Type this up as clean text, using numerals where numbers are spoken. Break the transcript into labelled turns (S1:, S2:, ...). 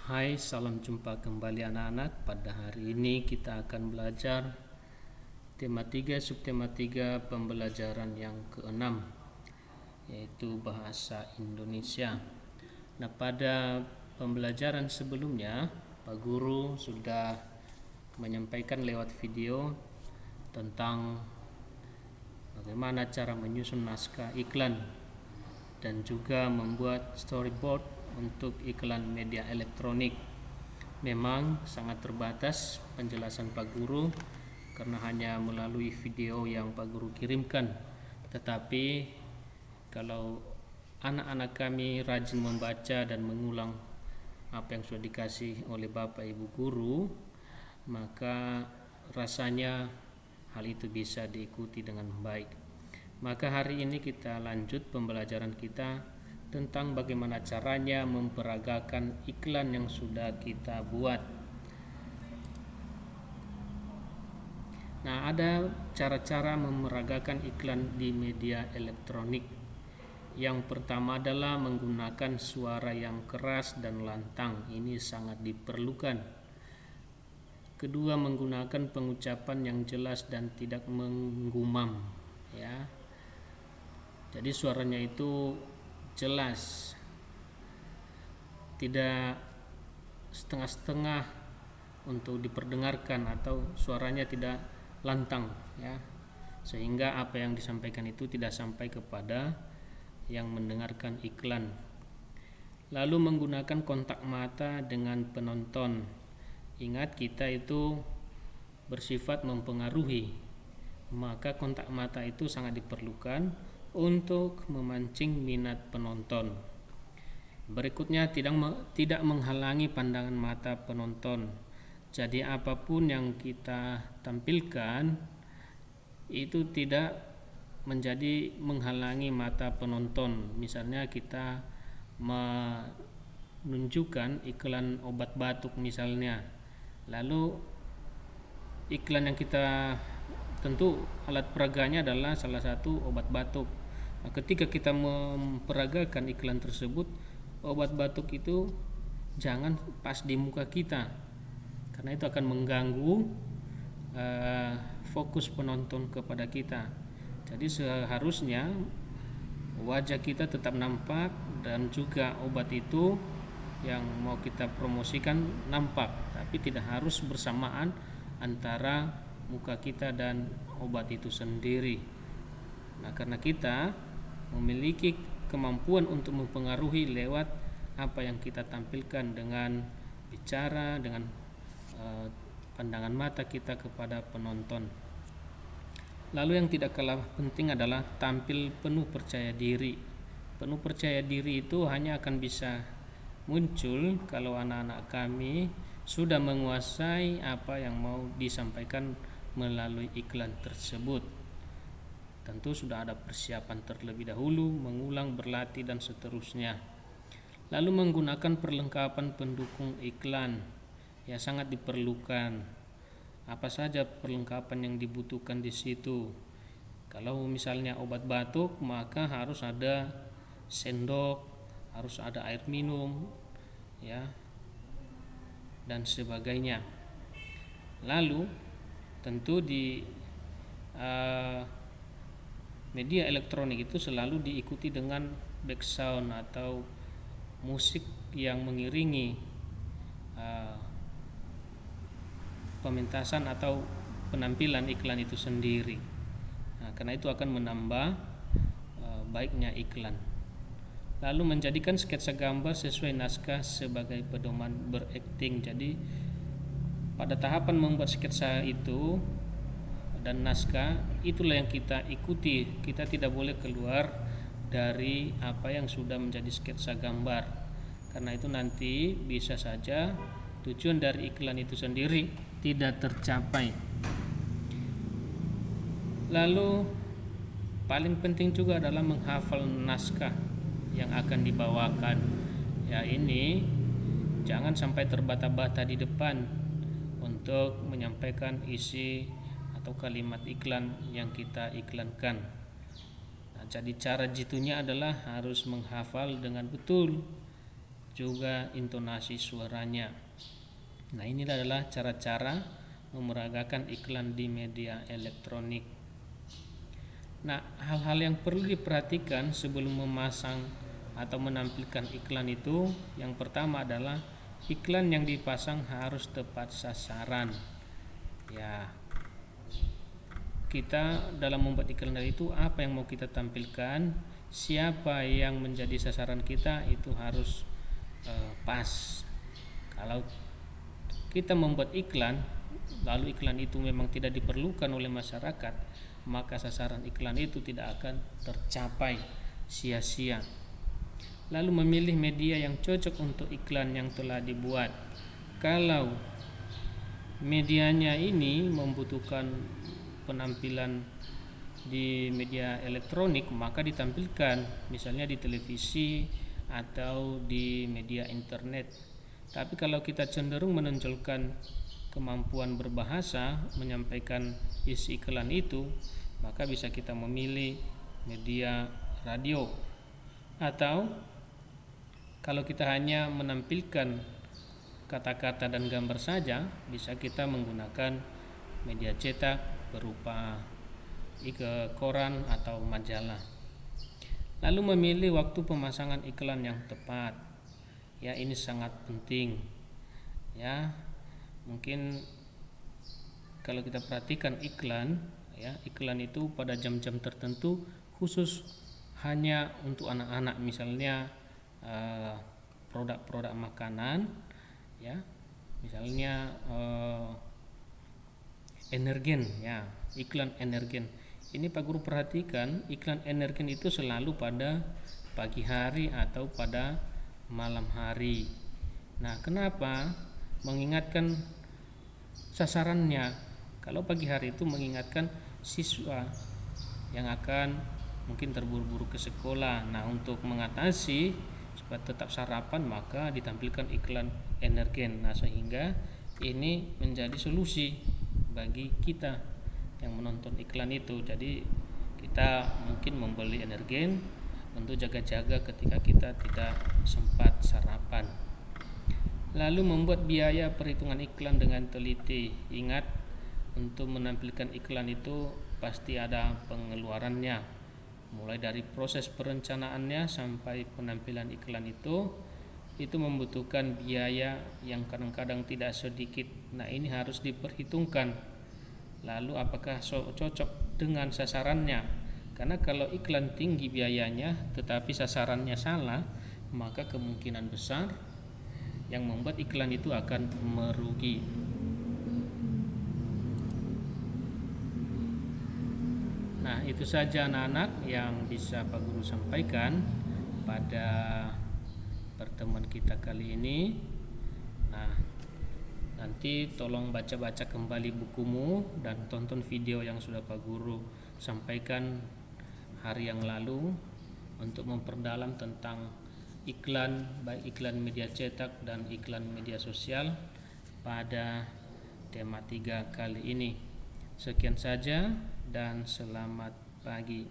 S1: Hai, salam jumpa kembali anak-anak. Pada hari ini kita akan belajar tema 3, subtema 3 pembelajaran yang ke-6, yaitu bahasa Indonesia. Nah, pada pembelajaran sebelumnya Pak Guru sudah menyampaikan lewat video tentang bagaimana cara menyusun naskah iklan dan juga membuat storyboard untuk iklan media elektronik. Memang sangat terbatas penjelasan Pak Guru karena hanya melalui video yang Pak Guru kirimkan. Tetapi kalau anak-anak kami rajin membaca dan mengulang apa yang sudah dikasih oleh Bapak Ibu guru, maka rasanya hal itu bisa diikuti dengan baik. Maka hari ini kita lanjut pembelajaran kita tentang bagaimana caranya memperagakan iklan yang sudah kita buat. Nah, ada cara-cara memeragakan iklan di media elektronik. Yang pertama adalah menggunakan suara yang keras dan lantang. Ini sangat diperlukan. Kedua, menggunakan pengucapan yang jelas dan tidak menggumam, ya. Jadi suaranya itu jelas, tidak setengah-setengah untuk diperdengarkan atau suaranya tidak lantang, ya, sehingga apa yang disampaikan itu tidak sampai kepada yang mendengarkan iklan. Lalu menggunakan kontak mata dengan penonton. Ingat, kita itu bersifat mempengaruhi, maka kontak mata itu sangat diperlukan untuk memancing minat penonton. Berikutnya, tidak menghalangi pandangan mata penonton. Jadi apapun yang kita tampilkan itu tidak menjadi menghalangi mata penonton. Misalnya kita menunjukkan iklan obat batuk misalnya, lalu iklan yang kita tentu alat peraganya adalah salah satu obat batuk. Nah, ketika kita memperagakan iklan tersebut, obat batuk itu jangan pas di muka kita, karena itu akan mengganggu fokus penonton kepada kita. Jadi seharusnya wajah kita tetap nampak dan juga obat itu yang mau kita promosikan nampak, tapi tidak harus bersamaan antara muka kita dan obat itu sendiri. Nah, karena kita memiliki kemampuan untuk mempengaruhi lewat apa yang kita tampilkan dengan bicara, dengan pandangan mata kita kepada penonton. Lalu yang tidak kalah penting adalah tampil penuh percaya diri. Penuh percaya diri itu hanya akan bisa muncul kalau anak-anak kami sudah menguasai apa yang mau disampaikan melalui iklan tersebut. Tentu sudah ada persiapan terlebih dahulu, mengulang, berlatih, dan seterusnya. Lalu menggunakan perlengkapan pendukung iklan, ya, sangat diperlukan. Apa saja perlengkapan yang dibutuhkan di situ? Kalau misalnya obat batuk, maka harus ada sendok, harus ada air minum, ya, dan sebagainya. Lalu tentu di media elektronik itu selalu diikuti dengan background atau musik yang mengiringi pementasan atau penampilan iklan itu sendiri. Nah, karena itu akan menambah baiknya iklan. Lalu menjadikan sketsa gambar sesuai naskah sebagai pedoman berakting. Jadi pada tahapan membuat sketsa itu dan naskah, itulah yang kita ikuti. Kita tidak boleh keluar dari apa yang sudah menjadi sketsa gambar, karena itu nanti bisa saja tujuan dari iklan itu sendiri tidak tercapai. Lalu paling penting juga adalah menghafal naskah yang akan dibawakan. Ya, ini jangan sampai terbata-bata di depan untuk menyampaikan isi atau kalimat iklan yang kita iklankan. Nah, jadi cara jitunya adalah harus menghafal dengan betul juga intonasi suaranya. Nah, ini adalah cara-cara memeragakan iklan di media elektronik. Nah, hal-hal yang perlu diperhatikan sebelum memasang atau menampilkan iklan itu, yang pertama adalah iklan yang dipasang harus tepat sasaran. Ya, kita dalam membuat iklan itu apa yang mau kita tampilkan, siapa yang menjadi sasaran kita, itu harus pas. Kalau kita membuat iklan lalu iklan itu memang tidak diperlukan oleh masyarakat, maka sasaran iklan itu tidak akan tercapai, sia-sia. Lalu memilih media yang cocok untuk iklan yang telah dibuat. Kalau medianya ini membutuhkan penampilan di media elektronik, maka ditampilkan misalnya di televisi atau di media internet. Tapi kalau kita cenderung menonjolkan kemampuan berbahasa, menyampaikan isi iklan itu, maka bisa kita memilih media radio. Atau kalau kita hanya menampilkan kata-kata dan gambar saja, bisa kita menggunakan media cetak berupa koran atau majalah. Lalu memilih waktu pemasangan iklan yang tepat. Ya, ini sangat penting. Ya, mungkin kalau kita perhatikan iklan, ya, iklan itu pada jam-jam tertentu khusus hanya untuk anak-anak, misalnya produk-produk makanan, ya, misalnya energen, ya, iklan energen. Ini Pak Guru perhatikan, iklan energen itu selalu pada pagi hari atau pada malam hari. Nah, kenapa? Mengingatkan sasarannya. Kalau pagi hari itu mengingatkan siswa yang akan mungkin terburu-buru ke sekolah. Nah, untuk mengatasi supaya tetap sarapan, maka ditampilkan iklan energen. Nah, sehingga ini menjadi solusi bagi kita yang menonton iklan itu. Jadi kita mungkin membeli energen untuk jaga-jaga ketika kita tidak sempat sarapan. Lalu membuat biaya perhitungan iklan dengan teliti. Ingat, untuk menampilkan iklan itu pasti ada pengeluarannya, mulai dari proses perencanaannya sampai penampilan iklan itu membutuhkan biaya yang kadang-kadang tidak sedikit. Nah, ini harus diperhitungkan. Lalu apakah cocok dengan sasarannya? Karena kalau iklan tinggi biayanya tetapi sasarannya salah, maka kemungkinan besar yang membuat iklan itu akan merugi. Nah, itu saja anak-anak yang bisa Pak Guru sampaikan pada pertemuan kita kali ini. Nah, nanti tolong baca-baca kembali bukumu dan tonton video yang sudah Pak Guru sampaikan hari yang lalu untuk memperdalam tentang iklan, baik iklan media cetak dan iklan media sosial pada tema 3 kali ini. Sekian saja dan selamat pagi.